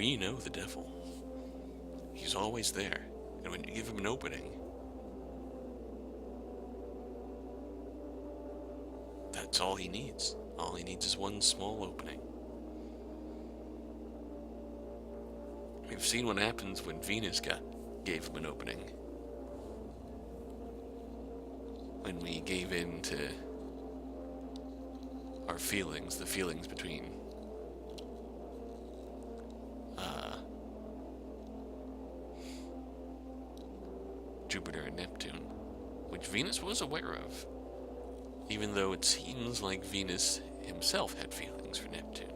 We know the devil. He's always there. And when you give him an opening, that's all he needs. All he needs is one small opening. We've seen what happens when Venus gave him an opening. When we gave in to our feelings, the feelings between Jupiter and Neptune, which Venus was aware of, even though it seems like Venus himself had feelings for Neptune.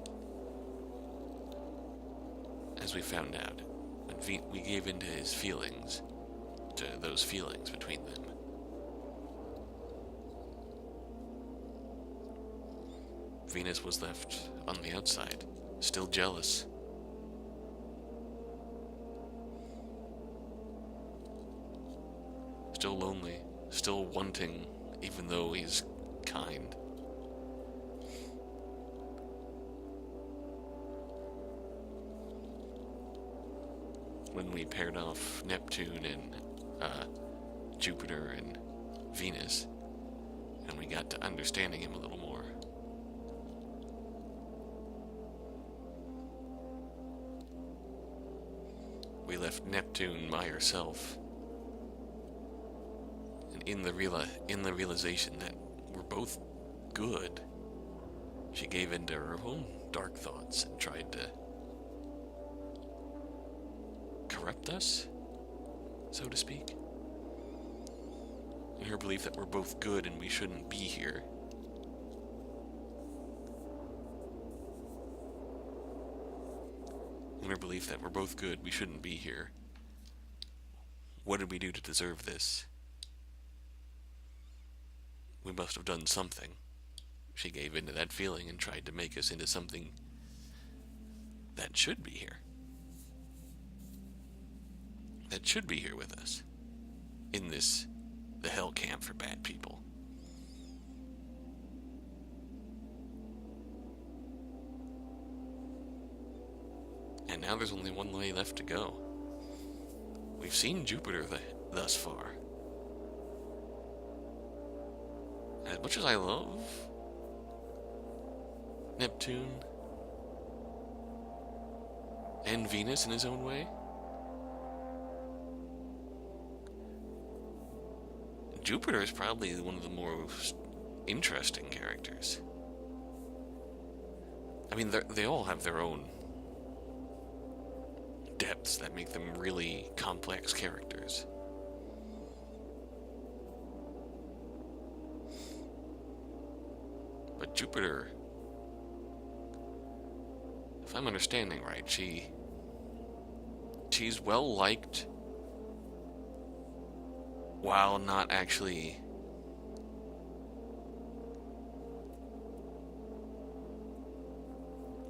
As we found out, when we gave into his feelings, to those feelings between them. Venus was left on the outside, still jealous. Still lonely, still wanting, even though he's kind. When we paired off Neptune and Jupiter and Venus, and we got to understanding him a little more. We left Neptune by herself. In the realization that we're both good, she gave in to her own dark thoughts and tried to corrupt us, so to speak. In her belief that we're both good and we shouldn't be here. In her belief that we're both good, we shouldn't be here. What did we do to deserve this? We must have done something. She gave into that feeling and tried to make us into something that should be here. That should be here with us. In the hell camp for bad people. And now there's only one way left to go. We've seen Jupiter thus far. As much as I love Neptune and Venus in his own way, Jupiter is probably one of the most interesting characters. I mean, they all have their own depths that make them really complex characters. But Jupiter, if I'm understanding right, she's well liked while not actually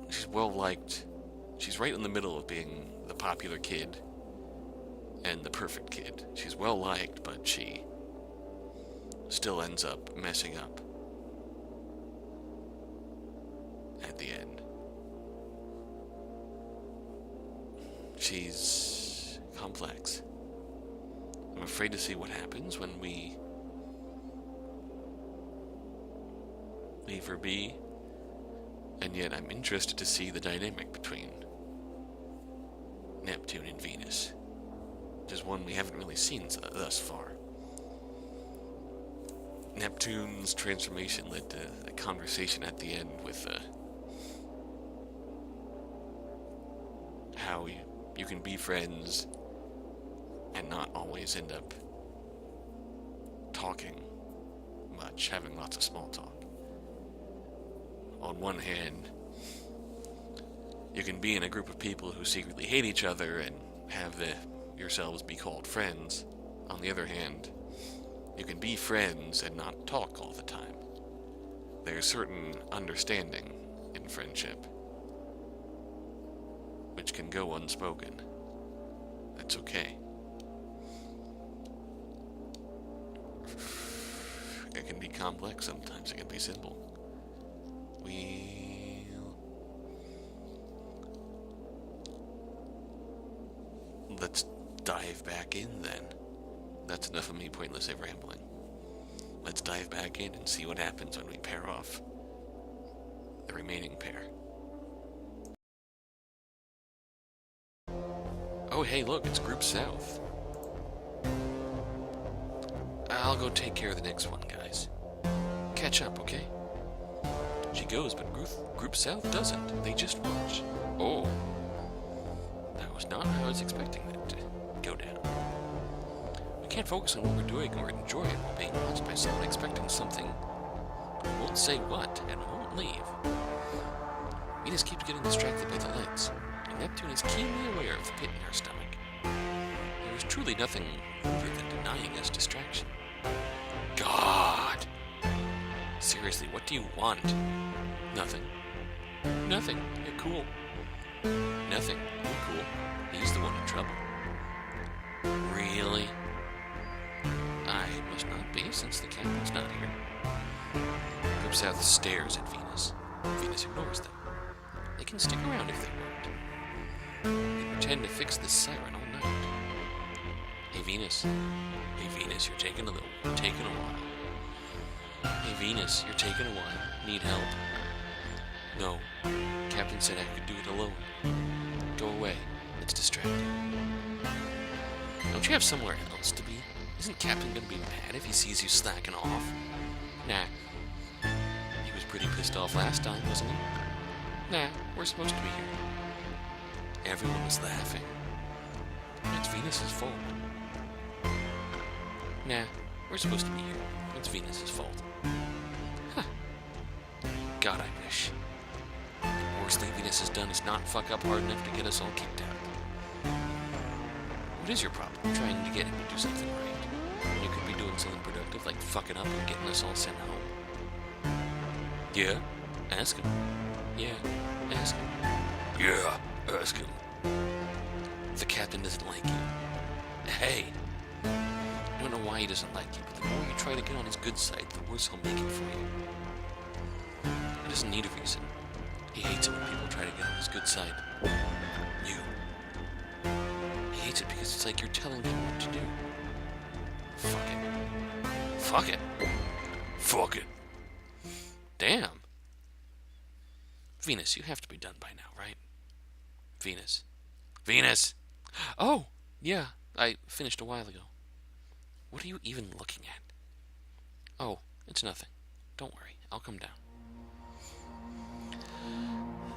she's well liked. She's right in the middle of being the popular kid and the perfect kid. She's well liked, but she still ends up messing up at the end. She's complex. I'm afraid to see what happens when we leave her be, and yet I'm interested to see the dynamic between Neptune and Venus, which is one we haven't really seen thus far. Neptune's transformation led to a conversation at the end with how you can be friends and not always end up talking much, having lots of small talk. On one hand, you can be in a group of people who secretly hate each other and have yourselves be called friends. On the other hand, you can be friends and not talk all the time. There's certain understanding in friendship, which can go unspoken. That's okay. It can be complex, sometimes it can be simple. Let's dive back in then. That's enough of me pointlessly rambling. Let's dive back in and see what happens when we pair off the remaining pair. Oh, hey, look, it's Group South. I'll go take care of the next one, guys. Catch up, okay? She goes, but Group South doesn't. They just watch. Oh. That was not how I was expecting that to go down. We can't focus on what we're doing or enjoy it while being watched by someone expecting something who won't say what and won't leave. Venus keeps getting distracted by the lights, and Neptune is keenly aware of the pit in her stomach. There is truly nothing ruder than denying us distraction. God! Seriously, what do you want? Nothing. Nothing. You're cool. Nothing. You're cool. He's the one in trouble. Really? I must not be, since the captain's not here. Group South stares at Venus. Venus ignores them. They can stick around if they want. They pretend to fix this siren all night. Hey Venus. Hey Venus, you're taking a while. Hey Venus, you're taking a while. Need help? No. Captain said I could do it alone. Go away. It's distracting. Don't you have somewhere else to be? Isn't Captain gonna be mad if he sees you slacking off? Nah. He was pretty pissed off last time, wasn't he? Nah, we're supposed to be here. Everyone was laughing. It's Venus's fault. Nah, we're supposed to be here. It's Venus's fault. Huh. God, I wish. The worst thing Venus has done is not fuck up hard enough to get us all kicked out. What is your problem? Trying to get him to do something right. When you could be doing something productive like fucking up and getting us all sent home. Yeah? Ask him. Yeah, ask him. Yeah, ask him. The captain doesn't like you. Hey! I don't know why he doesn't like you, but the more you try to get on his good side, the worse he'll make it for you. He doesn't need a reason. He hates it when people try to get on his good side. You. He hates it because it's like you're telling him what to do. Fuck it. Fuck it. Fuck it. Damn. Venus, you have to be done by now, right? Venus. Venus! Oh! Yeah, I finished a while ago. What are you even looking at? Oh, it's nothing. Don't worry, I'll come down.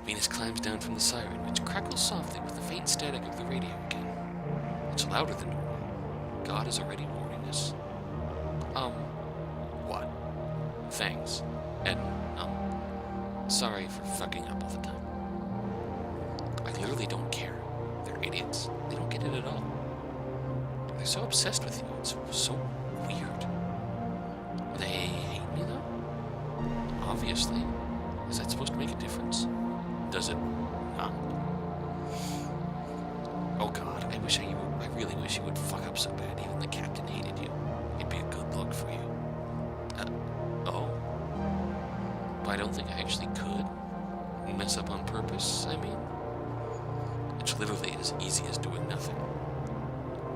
Venus climbs down from the siren, which crackles softly with the faint static of the radio again. It's louder than normal. God is already warning us. What? Thanks. And, sorry for fucking up all the time. I literally don't care. They're idiots. They don't get it at all. They're so obsessed with you. It's so weird. They hate me, though? Obviously. Is that supposed to make a difference? Does it not? Oh god, I really wish you would fuck up so bad even the captain hated you. It'd be a good look for you. Oh? But I don't think I actually could. Mess up on purpose, I mean. It's literally as easy as doing nothing.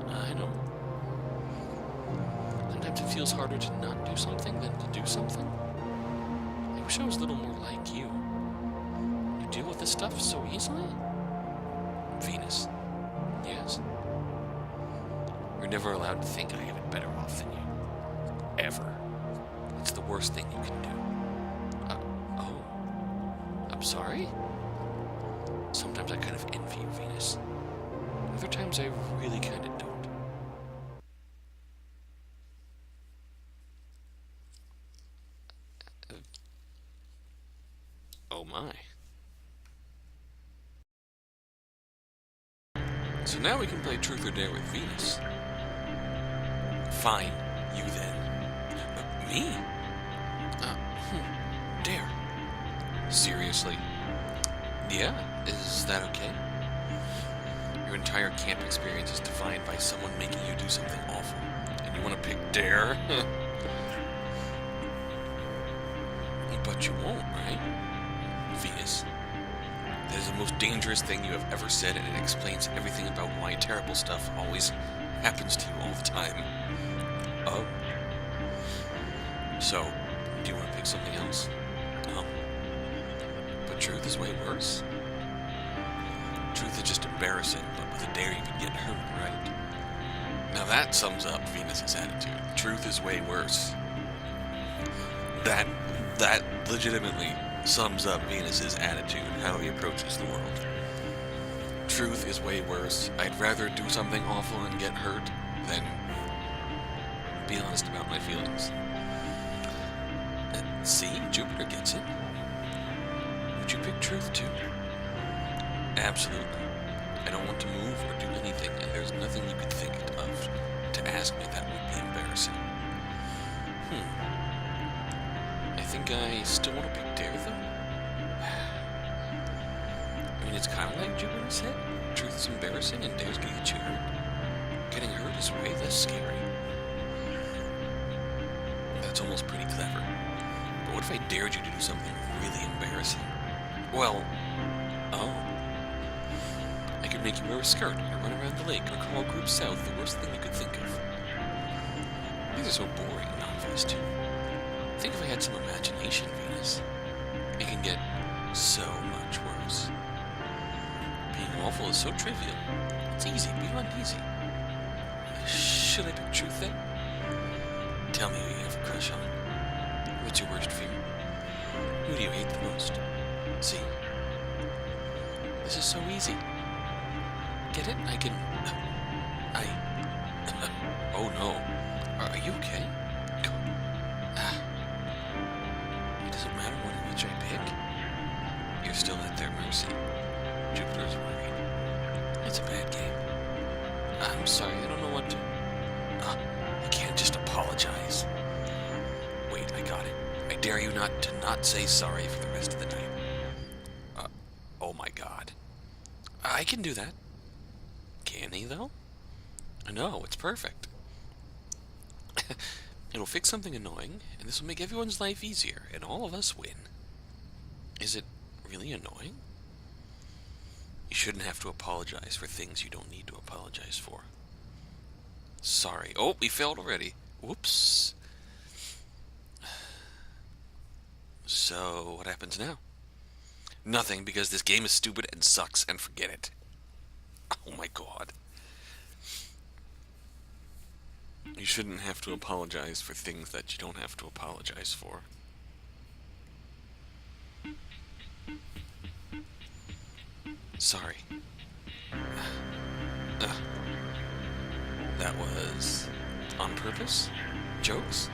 I know. Sometimes it feels harder to not do something than to do something. I wish I was a little more like you. You deal with this stuff so easily? Venus. Yes. You're never allowed to think I have it better off than you. Ever. It's the worst thing you can do. Oh. I'm sorry? Sometimes I kind of envy you, Venus. Other times I really kind of don't. Oh my. So now we can play Truth or Dare with Venus. Fine, you then. Me? Dare. Seriously? Yeah? Is that okay? Your entire camp experience is defined by someone making you do something awful. And you want to pick Dare? But you won't, right? Venus. That is the most dangerous thing you have ever said, and it explains everything about why terrible stuff always happens to you all the time. Oh. So, do you want to pick something else? No. But truth is way worse. Truth is just embarrassing, but with a dare you could get hurt, right? Now that sums up Venus's attitude. Truth is way worse. That legitimately sums up Venus's attitude, how he approaches the world. Truth is way worse. I'd rather do something awful and get hurt than be honest about my feelings. See, Jupiter gets it. Would you pick truth too? Absolutely. I don't want to move or do anything, and there's nothing you could think of to ask me that would be embarrassing. I think I still want to pick dare, though. I mean, it's kind of like Jupiter said. Truth is embarrassing, and dare's gonna get you hurt. Getting hurt is way less scary. That's almost pretty clever. But what if I dared you to do something really embarrassing? Well, I could make you wear a skirt, or run around the lake, or call group south, the worst thing you could think of. These are so boring and obvious, too. Think if I had some imagination, Venus. It can get so much worse. Being awful is so trivial. It's easy, beyond easy. Should I pick truth then? Tell me who you have a crush on. What's your worst fear? Who do you hate the most? See? This is so easy. Get it? Oh no. Are you okay? It doesn't matter which I pick. You're still at their mercy. Jupiter's worried. It's a bad game. I'm sorry, I don't know what to... you can't just apologize. Wait, I got it. I dare you not say sorry for the rest of the night. Oh my god. I can do that. Can he, though? No, it's perfect. It'll fix something annoying, and this will make everyone's life easier, and all of us win. Is it really annoying? You shouldn't have to apologize for things you don't need to apologize for. Sorry. Oh, we failed already. Whoops. So, what happens now? Nothing, because this game is stupid and sucks, and forget it. Oh my god. You shouldn't have to apologize for things that you don't have to apologize for. Sorry. That was on purpose? Jokes?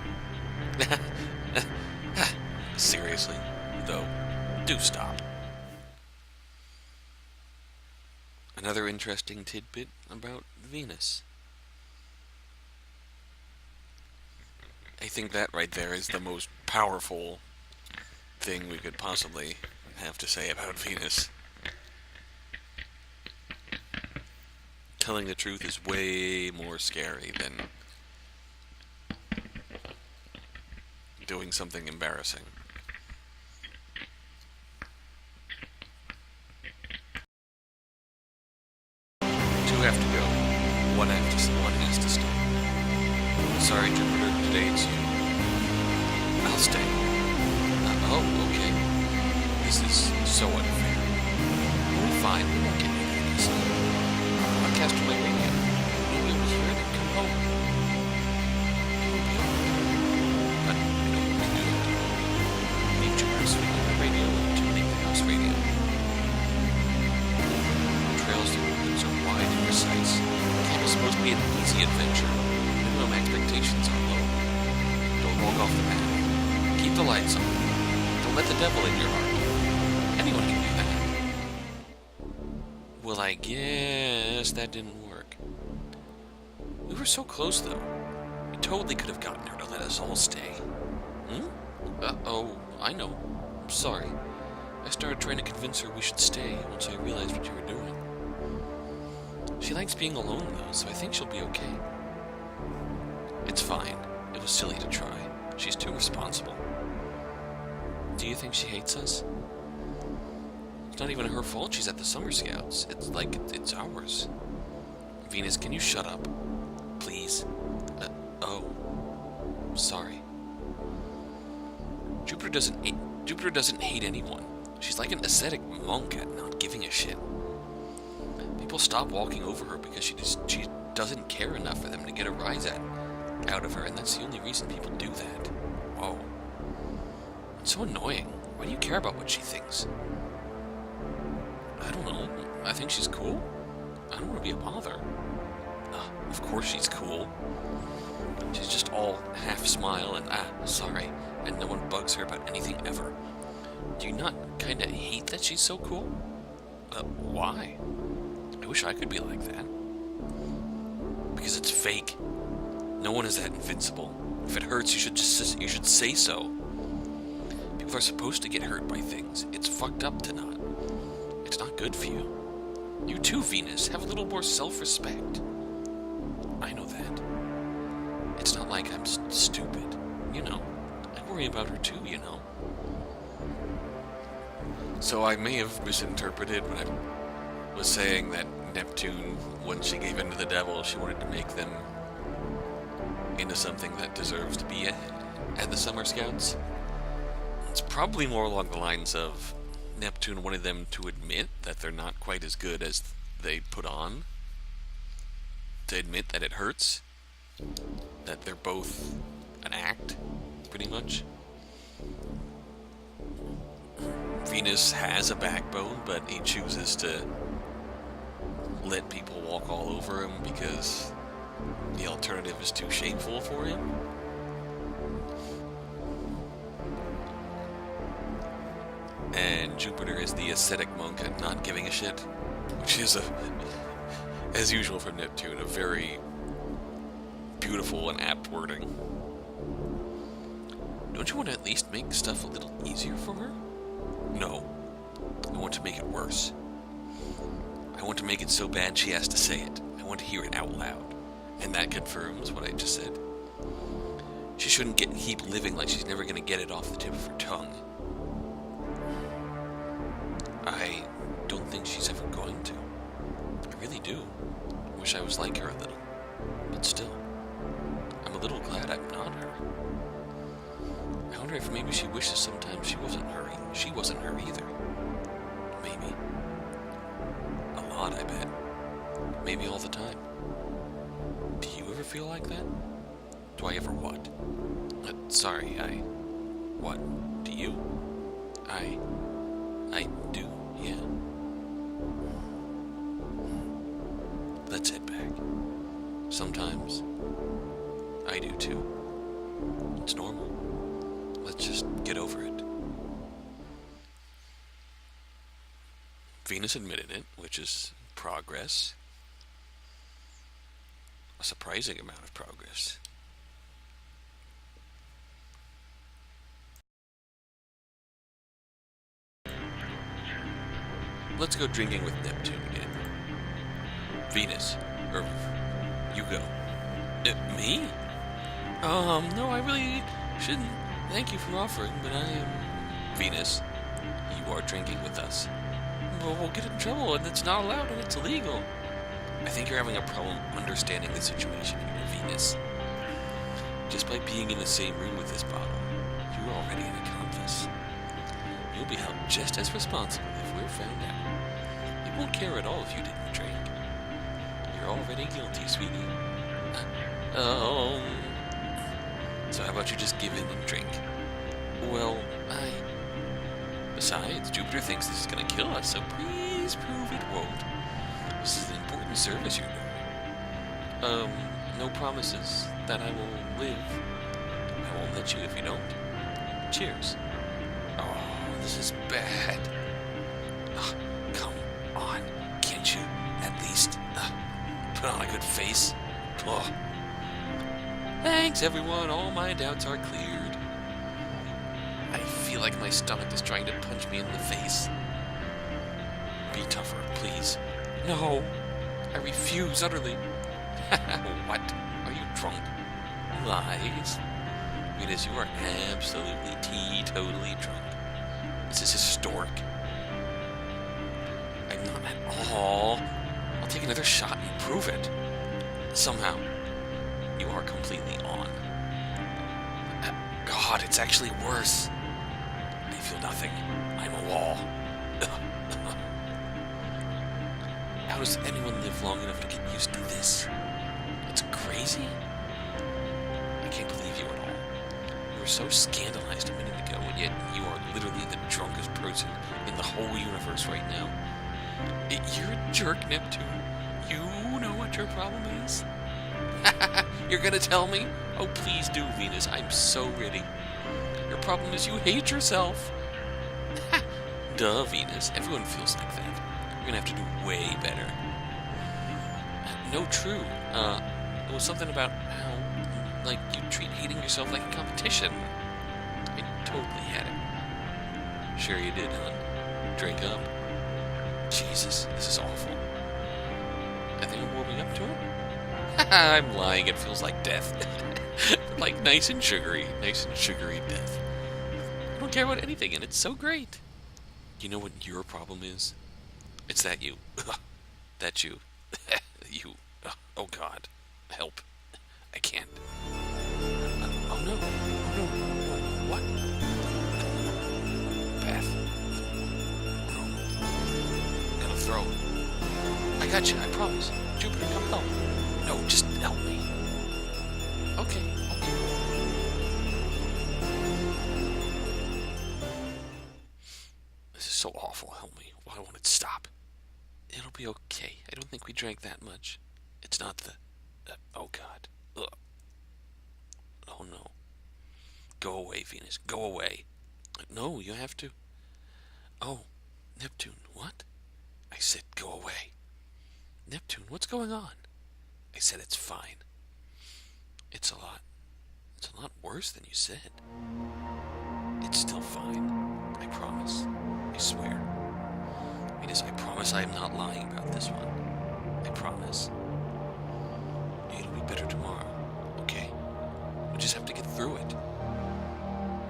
Seriously, though, do stop. Another interesting tidbit about Venus. I think that right there is the most powerful thing we could possibly have to say about Venus. Telling the truth is way more scary than doing something embarrassing. Two have to go. One has to stay. Sorry, Jupiter, today it's you. I'll stay. Okay. This is so unfair. We'll be fine. We won't get any of this. I'll broadcast to my radio. Maybe you'll hear it and come home. It will be alright. But I know what to do. Leave Jupiter's feet on the radio and terminate the house radio. Trails through the woods are wide and precise. Camp is supposed to be an easy adventure. Minimum expectations are low. Don't walk off the path. Keep the lights on. Don't let the devil in your heart. Anyone can do that. Well, I guess that didn't work. We were so close, though. We totally could have gotten her to let us all stay. Oh, I know. I'm sorry. I started trying to convince her we should stay once I realized what you were doing. She likes being alone, though, so I think she'll be okay. It's fine. It was silly to try. She's too responsible. Do you think she hates us? It's not even her fault she's at the Summer Scouts. It's like, it's ours. Venus, can you shut up? Please? Oh. Sorry. Jupiter doesn't hate anyone. She's like an ascetic monk at not giving a shit. People stop walking over her because she doesn't care enough for them to get a rise out of her, and that's the only reason people do that. Whoa. It's so annoying. Why do you care about what she thinks? I don't know. I think she's cool. I don't want to be a bother. Of course she's cool. She's just all half smile and sorry, and no one bugs her about anything ever. Do you not kinda hate that she's so cool? Why? I wish I could be like that. Because it's fake. No one is that invincible. If it hurts, you should say so. People are supposed to get hurt by things. It's fucked up to not. It's not good for you. You too, Venus. Have a little more self-respect. I know that. It's not like I'm stupid. You know. I worry about her too, you know. So I may have misinterpreted when I was saying that Neptune, when she gave in to the devil, she wanted to make them into something that deserves to be at the Summer Scouts. It's probably more along the lines of Neptune wanted them to admit that they're not quite as good as they put on. To admit that it hurts. That they're both an act, pretty much. Venus has a backbone, but he chooses to let people walk all over him because the alternative is too shameful for him. And Jupiter is the ascetic monk at not giving a shit, which is, as usual for Neptune, a very beautiful and apt wording. Don't you want to at least make stuff a little easier for her? No. I want to make it worse. I want to make it so bad she has to say it. I want to hear it out loud. And that confirms what I just said. She shouldn't keep living like she's never going to get it off the tip of her tongue. I don't think she's ever going to. I really do. I wish I was like her a little. But still, I'm a little glad I'm not her. I wonder if maybe she wishes sometimes she wasn't her either. Maybe. A lot, I bet. Maybe all the time. Do you ever feel like that? Do I ever what? What? Do you? I do, yeah. Let's head back. Sometimes I do too. It's normal. Let's just get over it. Venus admitted it, which is progress. A surprising amount of progress. Let's go drinking with Neptune again. Venus. Or, you go. Me? No, I really shouldn't. Thank you for offering, but I am... Venus, you are drinking with us. But we'll get in trouble, and it's not allowed, and it's illegal. I think you're having a problem understanding the situation here, Venus. Just by being in the same room with this bottle, you're already an accomplice. You'll be held just as responsible if we're found out. They won't care at all if you didn't drink. You're already guilty, sweetie. So how about you just give in and drink? Well, Besides, Jupiter thinks this is gonna kill us, so please prove it won't. This is an important service you're doing. No promises that I will live. I won't let you if you don't. Cheers. Oh, this is bad. Come on. Can't you at least put on a good face? Oh. Thanks, everyone. All my doubts are cleared. I feel like my stomach is trying to punch me in the face. Be tougher, please. No. I refuse utterly. What? Are you drunk? Lies. Venus, you are absolutely teetotally drunk. This is historic. Oh, I'll take another shot and prove it. Somehow, you are completely on. God, it's actually worse. I feel nothing. I'm a wall. How does anyone live long enough to get used to this? It's crazy. I can't believe you at all. You were so scandalized a minute ago, and yet you are literally the drunkest person in the whole universe right now. You're a jerk, Neptune. You know what your problem is? You're gonna tell me? Oh, please do, Venus. I'm so ready. Your problem is you hate yourself. Duh, Venus. Everyone feels like that. You're gonna have to do way better. No, true. It was something about how, like, you treat hating yourself like a competition. I totally had it. Sure you did, hon. Drink up. Jesus, this is awful. I think I'm warming up to it. I'm lying, it feels like death. Like nice and sugary death. I don't care about anything, and it's so great. You know what your problem is? It's that you. That you. You. Oh God. Help. I can't. Oh no. Oh no. No. What? Beth. No. Gonna throw. I got you, I promise. Jupiter, come help. No, just help me. Okay. This is so awful, help me. Why won't it stop? It'll be okay. I don't think we drank that much. It's not the... oh, God. Ugh. Oh, no. Go away, Venus. Go away. No, you have to... Oh, Neptune, what? I said go away. Neptune, what's going on? I said it's fine. It's a lot worse than you said. It's still fine. I promise. I swear. Venus, I promise I am not lying about this one. I promise. It'll be better tomorrow, okay? We just have to get through it.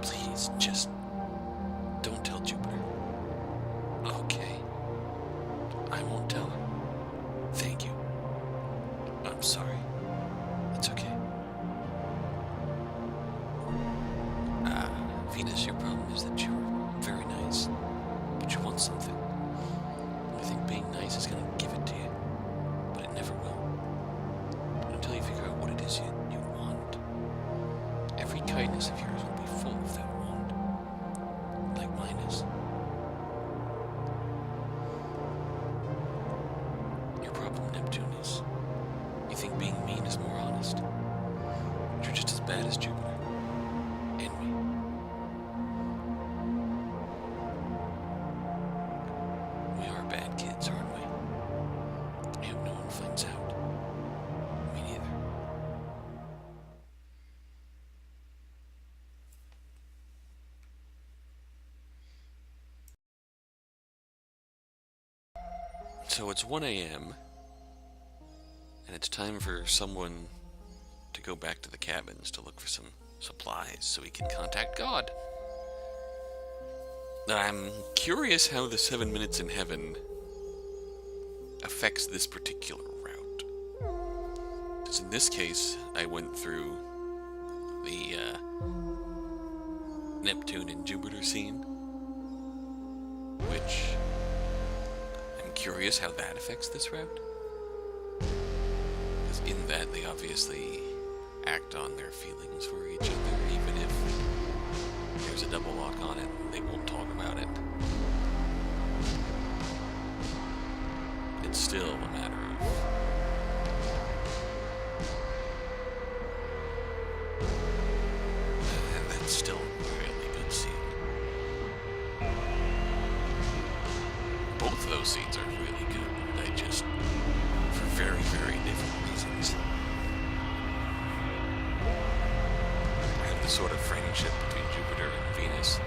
Please, just don't tell Jupiter. Okay. I won't tell her. Thank you. I'm sorry. It's okay. Venus, your problem is that you're very nice, but you want something. You think being nice is going to give it to you, but it never will. But until you figure out what it is you want, every kindness of yours will be full of that want, like mine is. Your problem, Neptune, is you think being mean is more honest. But you're just as bad as Jupiter. And me. We are bad kids, aren't we? I hope no one finds out. Me neither. So it's 1 a.m. and it's time for someone to go back to the cabins to look for some supplies so we can contact God. I'm curious how the 7 minutes in heaven affects this particular route. Because in this case, I went through the Neptune and Jupiter scene, which I'm curious how that affects this route. Because in that, they obviously act on their feelings for each other, even if there's a double lock on it, they won't talk about it. It's still a matter of... and that's still a really good scene. Both of those scenes are really good, I just... for very, very different reasons. And the sort of friendship between Jupiter and Venus,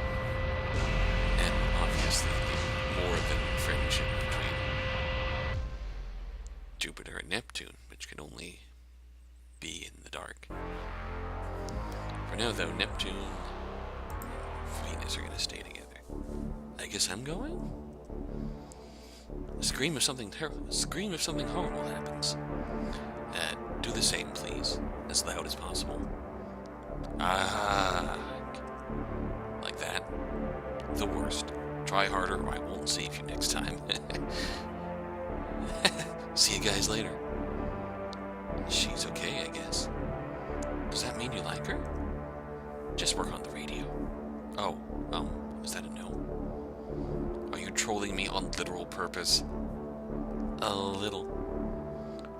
and obviously more than friendship between Jupiter and Neptune, which can only be in the dark. For now, though, Neptune and Venus are going to stay together. I guess I'm going? Scream if something horrible happens. Do the same, please. As loud as possible. Ah. Like that. The worst. Try harder or I won't save you next time. See you guys later. She's okay, I guess. Does that mean you like her? Just work on the radio. Oh, is that a no? Are you trolling me on literal purpose? A little.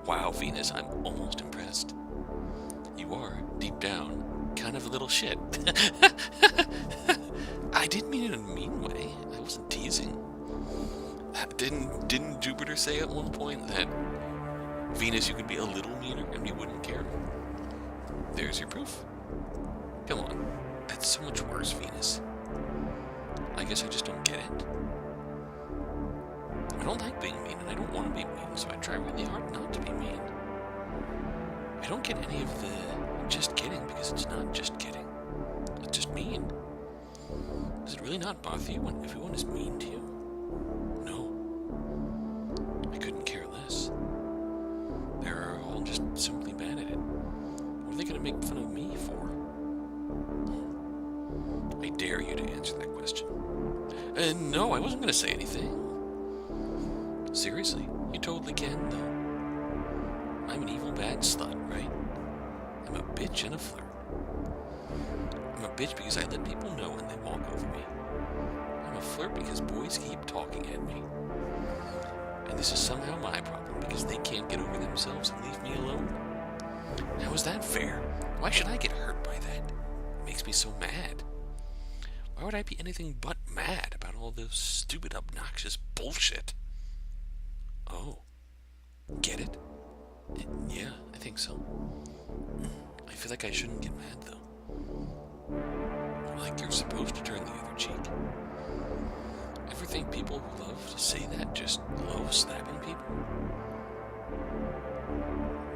Wow, Venus, I'm almost impressed. You are, deep down, kind of a little shit. I didn't mean it in a mean way. I wasn't teasing. Didn't Jupiter say at one point that Venus, you could be a little meaner and we wouldn't care? There's your proof. Come on. That's so much worse, Venus. I guess I just don't get it. I don't like being mean, and I don't want to be mean, so I try really hard not to be mean. I don't get any of the just kidding, because it's not just kidding. It's just mean. Does it really not bother you when everyone is mean to you? No. I couldn't care less. They're all just simply bad at it. What are they going to make fun of me for? I dare you to answer that question. No, I wasn't going to say anything. Seriously, you totally can, though. I'm an evil bad slut, right? I'm a bitch and a flirt. I'm a bitch because I let people know when they walk over me. I'm a flirt because boys keep talking at me. And this is somehow my problem because they can't get over themselves and leave me alone. How is that fair? Why should I get hurt by that? It makes me so mad. Why would I be anything but mad about all this stupid, obnoxious bullshit? Oh. Get it? Yeah, I think so. I feel like I shouldn't get mad, though. Like you're supposed to turn the other cheek. Ever think people who love to say that just love slapping people?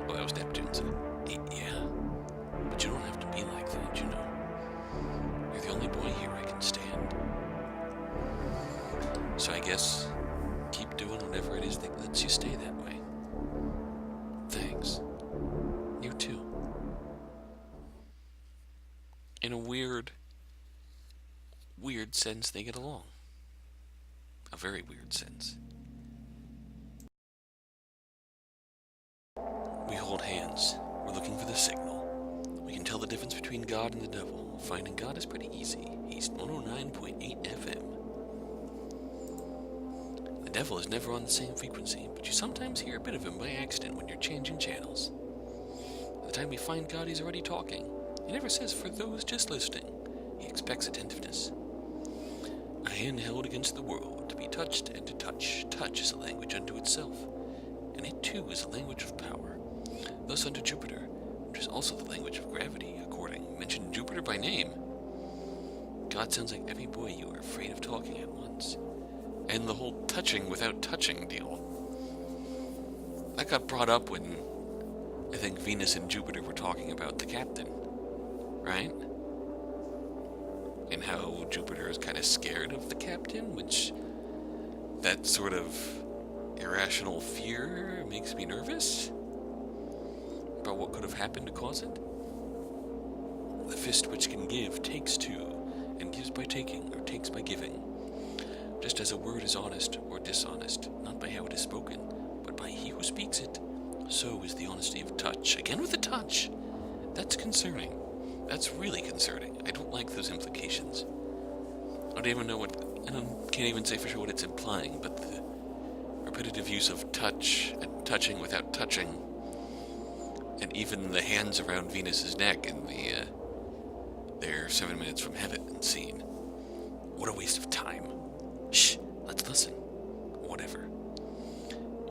Oh, that was Neptune's. Yeah. But you don't have to be like that, you know. You're the only boy here I can stand. So I guess keep doing whatever it is that lets you stay that way. Thanks. You too. In a weird sense, they get along. A very weird sense. We hold hands. We're looking for the signal. We can tell the difference between God and the devil. Finding God is pretty easy. He's 109.8 FM. The devil is never on the same frequency, but you sometimes hear a bit of him by accident when you're changing channels. By the time we find God, he's already talking. He never says, for those just listening. He expects attentiveness. A hand held against the world, to be touched and to touch. Touch is a language unto itself, and it too is a language of power. Thus unto Jupiter, which is also the language of gravity, according, mention Jupiter by name. God sounds like every boy you are afraid of talking at once. And the whole touching without touching deal. That got brought up when I think Venus and Jupiter were talking about the captain, right? And how Jupiter is kind of scared of the captain, which that sort of irrational fear makes me nervous about what could have happened to cause it. The fist which can give takes two, and gives by taking, or takes by giving. Just as a word is honest or dishonest, not by how it is spoken, but by he who speaks it, so is the honesty of touch. Again with the touch. That's concerning. That's really concerning. I don't like those implications. I don't even know what, can't even say for sure what it's implying, but the repetitive use of touch and touching without touching, and even the hands around Venus's neck in the, they're 7 minutes from heaven scene. What a waste of time. Shh, let's listen. Whatever.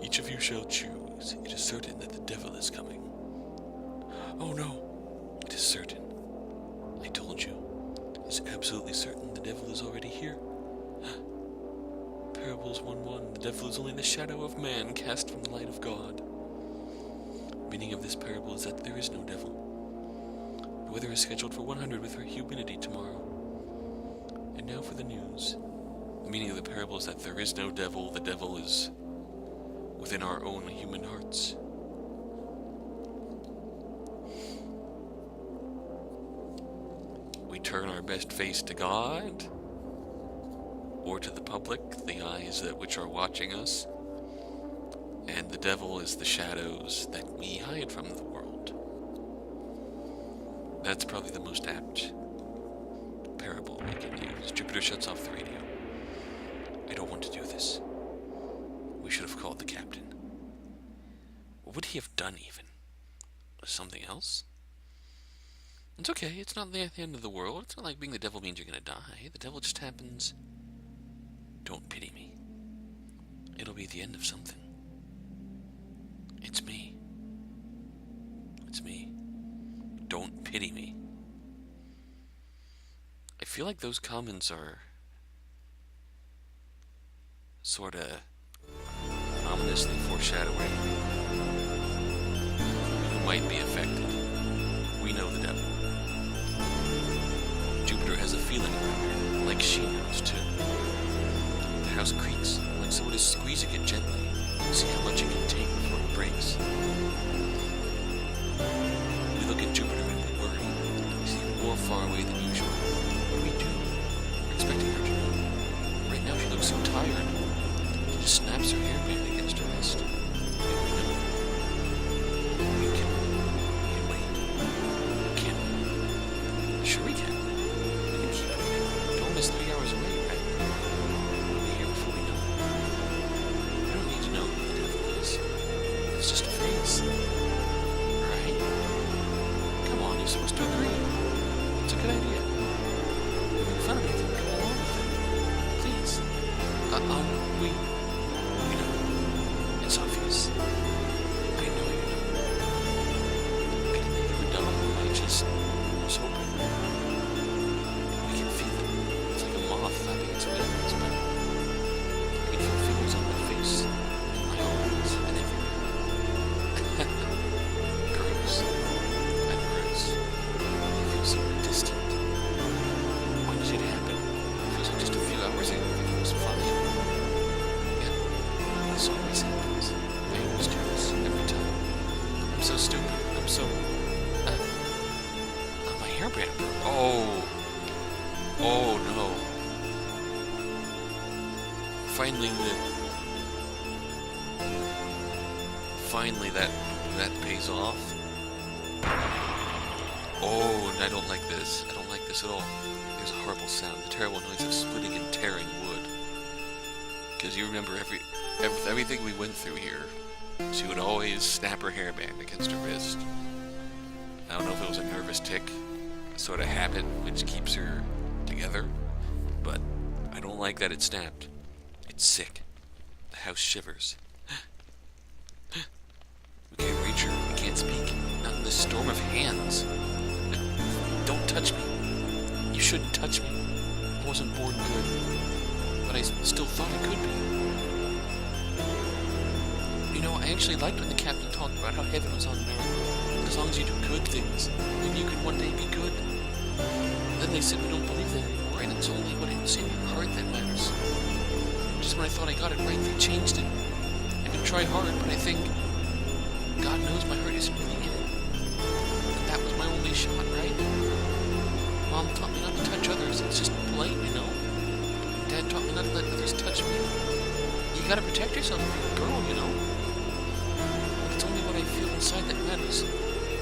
Each of you shall choose. It is certain that the devil is coming. Oh no, it is certain. I told you. It's absolutely certain the devil is already here. Parables 1:1. The devil is only the shadow of man cast from the light of God. The meaning of this parable is that there is no devil. The weather is scheduled for 100 with her humidity tomorrow. And now for the news. The meaning of the parable is that there is no devil. The devil is within our own human hearts. We turn our best face to God, or to the public, the eyes that which are watching us, and the devil is the shadows that we hide from the world. That's probably the most apt parable we can use. Jupiter shuts off the radio. I don't want to do this. We should have called the captain. What would he have done even? Something else? It's okay, it's not the end of the world. It's not like being the devil means you're gonna die. The devil just happens. Don't pity me. It'll be the end of something. It's me. It's me. Don't pity me. I feel like those comments are sorta ominously foreshadowing who might be affected. We know the devil. Jupiter has a feeling about her, like she knows too. The house creaks, like someone is squeezing it gently. See how much it can take before it breaks. We look at Jupiter and we worry. She's even more far away than usual. What do we do? We're expecting her to know. Right now she looks so tired. She just snaps her hairband against her wrist. And we know. We can wait. Can we? Sure we can. We can keep waiting. Don't miss 3 hours away, right? We'll be here before we know it. We don't need to know who the devil is. It's just a face. Right? Come on, you're supposed to agree. It's a good idea. If you found anything, come along with it. Please. We know. It's obvious. I know you know. I didn't think you were dumb. I just was hoping. We can feel it. It's like a moth flapping its wings, but I can feel fingers on my face, and my arms, and everywhere. Gross. I'm gross. It feels so distant. When did it happen? It feels like just a few hours ago. Everything was fine. Yeah, this always happens. I always do this every time. I'm so stupid. I'm so. My hairband broke. Oh. Oh no. Finally that pays off. Oh, and I don't like this. I don't like this at all. There's a horrible sound, the terrible noise of splitting and tearing wood. Because you remember everything we went through here. She would always snap her hairband against her wrist. I don't know if it was a nervous tick, sort of habit which keeps her together, but I don't like that it snapped. It's sick. The house shivers. We can't reach her. We can't speak. Not in this storm of hands. Don't touch me. You shouldn't touch me. I wasn't born good, but I still thought I could be. You know, I actually liked when the captain talked about how heaven was on earth. As long as you do good things, maybe you could one day be good. Then they said we don't believe that anymore, and it's only what's in your heart that matters. Just when I thought I got it right, they changed it. I could try hard, but I think God knows my heart isn't really in it. And that was my only shot, right? Mom taught me not to touch others. It's just polite, you know. Dad taught me not to let others touch me. You gotta protect yourself if you're a girl, you know. But it's only what I feel inside that matters.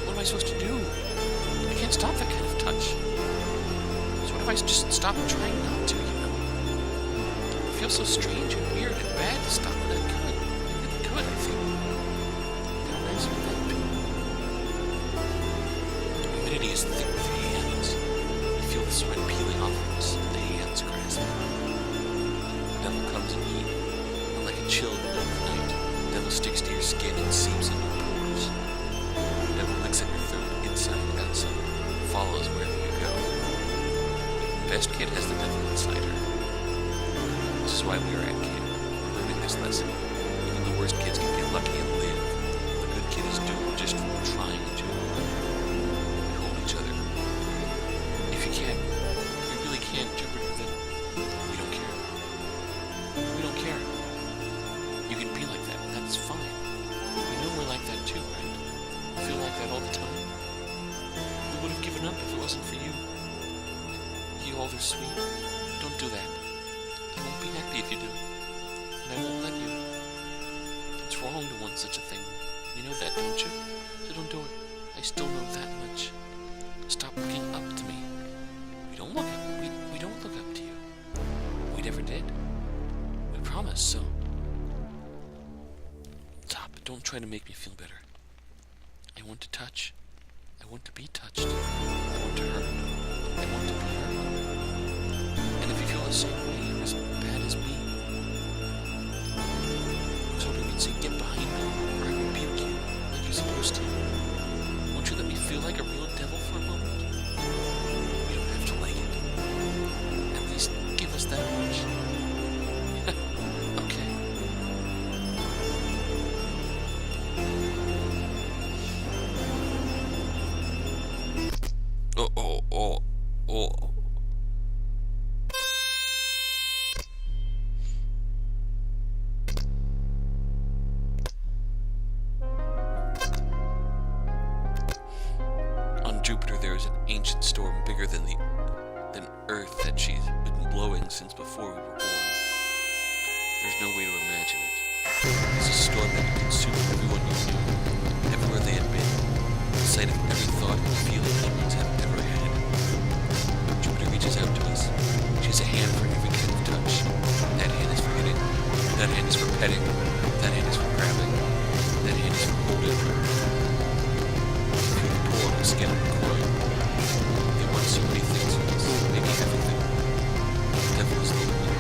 What am I supposed to do? I can't stop that kind of touch. So what if I just stop trying not to, you know? It feels so strange and weird and bad to stop, but I could. I really could, I think. How nice would that be? Humidity is thick with hands. You feel the sweat peeling off of us, and the hands grasping. The devil comes in heat, not like a chill in the middle of the night. The devil sticks to your skin and seeps into your pores. The devil licks at your throat, inside and outside, follows wherever you go. The best kid has the devil inside her. This is why we are at camp. We're learning this lesson. Even the worst kids can get lucky and live. The good kid is doomed just from trying to. We hold each other. If you really can't, Jupiter, then we don't care. wasn't for you. You all are sweet. Don't do that. I won't be happy if you do. And I won't let you. It's wrong to want such a thing. You know that, don't you? So don't do it. I still know that much. Stop looking up to me. We don't look up to you. We never did. We promised, so stop. Don't try to make me feel better. I want to touch. I want to be touched. I want to hurt. I want to be hurt. And if you feel the same way or as bad as me, I was hoping you'd say, get behind me, or I rebuke you, like you're supposed to. Won't you let me feel like a real devil for a moment? We don't have to like it. At least give us that much. Okay. Oh. On Jupiter there is an ancient storm bigger than Earth that she's been blowing since before we were born. There's no way to imagine it. It's a storm that would consume everyone you knew, everywhere they had been, the sight of every thought and feeling humans have ever had. Jupiter reaches out to us. She has a hand for every kind of touch. That hand is for hitting. That hand is for petting. That hand is for grabbing. That hand is for holding. Feel the pull on the skin of the coil. They want so many things from us. Maybe everything. The devil is the one.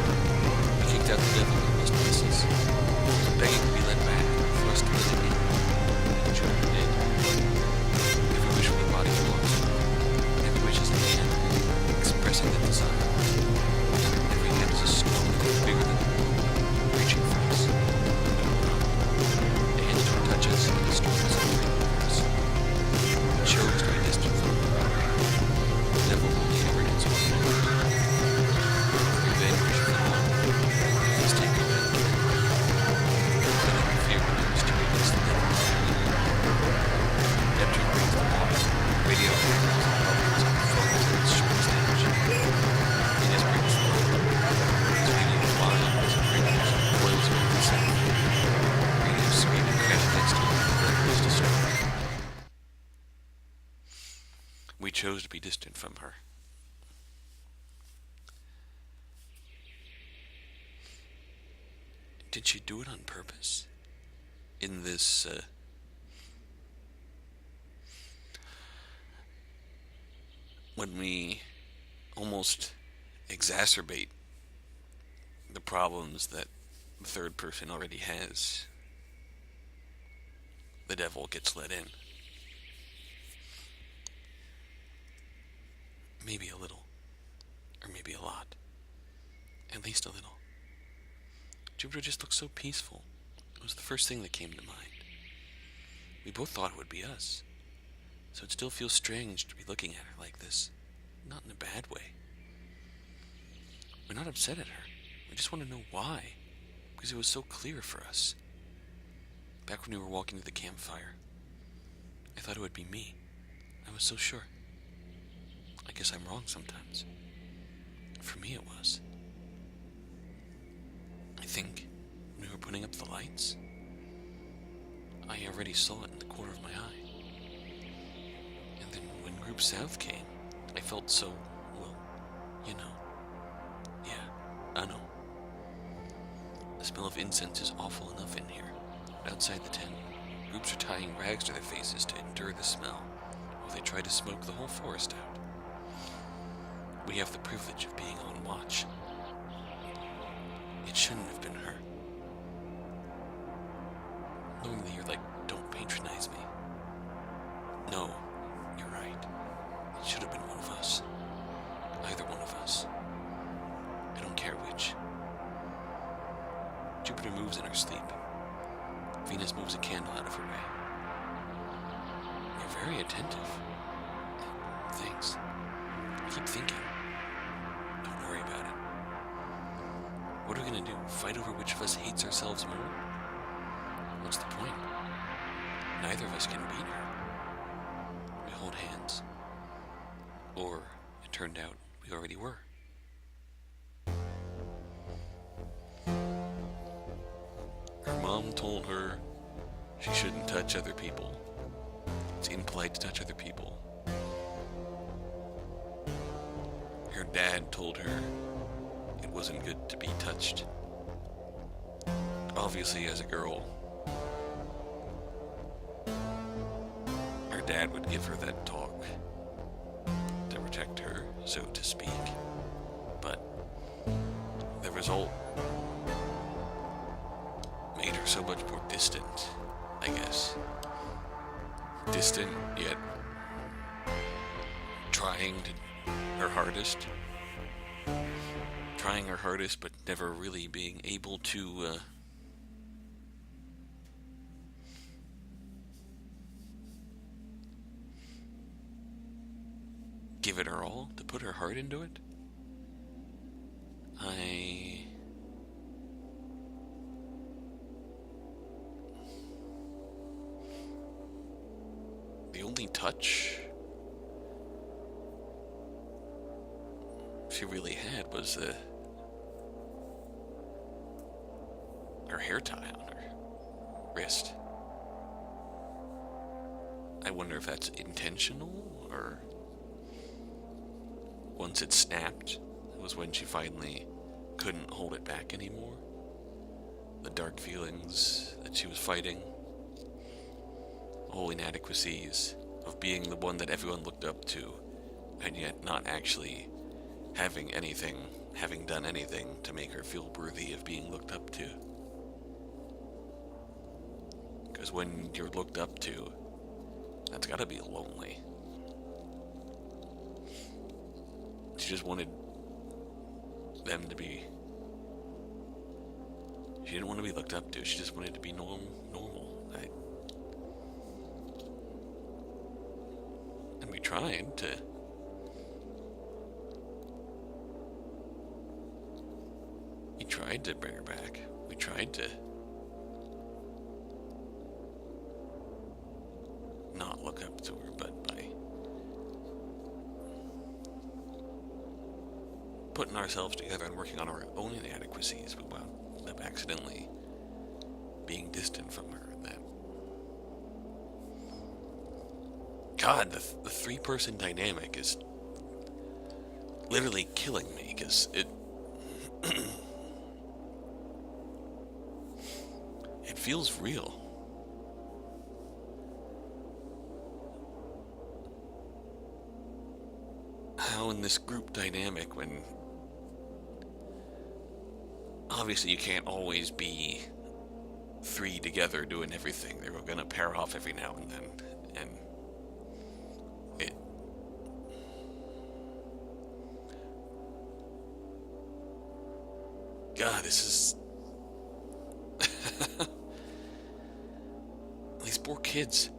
We kicked out the devil in most places. He was begging to be let back, for us to let him in. And Jupiter did. Every wish of the body is lost. Every wish is a hand, expressing the desire. Every hand is a storm that is bigger than reaching for us. The hands don't touch us, and the storm is not reaching for us. We chose to be distant from it. The devil only ever gets one. Revenge for the one. Please take revenge. I never fear when there is too weakness the devil. Neptune brings the water. Radio waves and bubbles and foams at its shortest edge. Venus brings the wind. Its radio flies and rings and coils around the sun. Radio scream and crash next to it and the devil is destroyed. We chose to be distant from her. Did she do it on purpose? In this, when we almost exacerbate the problems that the third person already has, the devil gets let in. Maybe a little, or maybe a lot, at least a little. Jupiter just looked so peaceful. It was the first thing that came to mind. We both thought it would be us, so it still feels strange to be looking at her like this. Not in a bad way. We're not upset at her. We just want to know why, because it was so clear for us. Back when we were walking to the campfire, I thought it would be me. I was so sure. I guess I'm wrong sometimes. For me it was. I think when we were putting up the lights, I already saw it in the corner of my eye. And then when Group South came, I felt so, well, you know. Yeah, I know. The smell of incense is awful enough in here. But outside the tent, groups are tying rags to their faces to endure the smell, while they try to smoke the whole forest out. We have the privilege of being on watch. It shouldn't have been her. Normally you're like, don't patronize me. No, you're right. It should have been one of us. Either one of us. I don't care which. Jupiter moves in her sleep. Venus moves a candle out of her way. You're very attentive. Thanks. I keep thinking. Don't worry about it. What are we gonna do? Fight over which of us hates ourselves more? What's the point? Neither of us can beat her. We hold hands. Or it turned out we already were. Her mom told her she shouldn't touch other people. It's impolite to touch other people. Her dad told her it wasn't good to be touched. Obviously, as a girl, her dad would give her that talk to protect her, so to speak. But the result made her so much more distant, I guess. Distant, yet trying her hardest. Trying her hardest, but never really being able to give it her all, to put her heart into it. The only touch she really had was her hair tie on her wrist. I wonder if that's intentional, or once it snapped, it was when she finally couldn't hold it back anymore. The dark feelings that she was fighting, the whole inadequacies of being the one that everyone looked up to, and yet not actually having done anything to make her feel worthy of being looked up to. Because when you're looked up to, that's gotta be lonely. She just wanted them to be... She didn't want to be looked up to, she just wanted to be normal. And we tried to... We tried to bring her back. We tried to not look up to her, but by putting ourselves together and working on our own inadequacies, we wound up accidentally being distant from her. And that, God, the three-person dynamic is literally killing me, because it it feels real. How in this group dynamic, when obviously you can't always be three together doing everything, they're gonna pair off every now and then, and it... God, this is... These poor kids.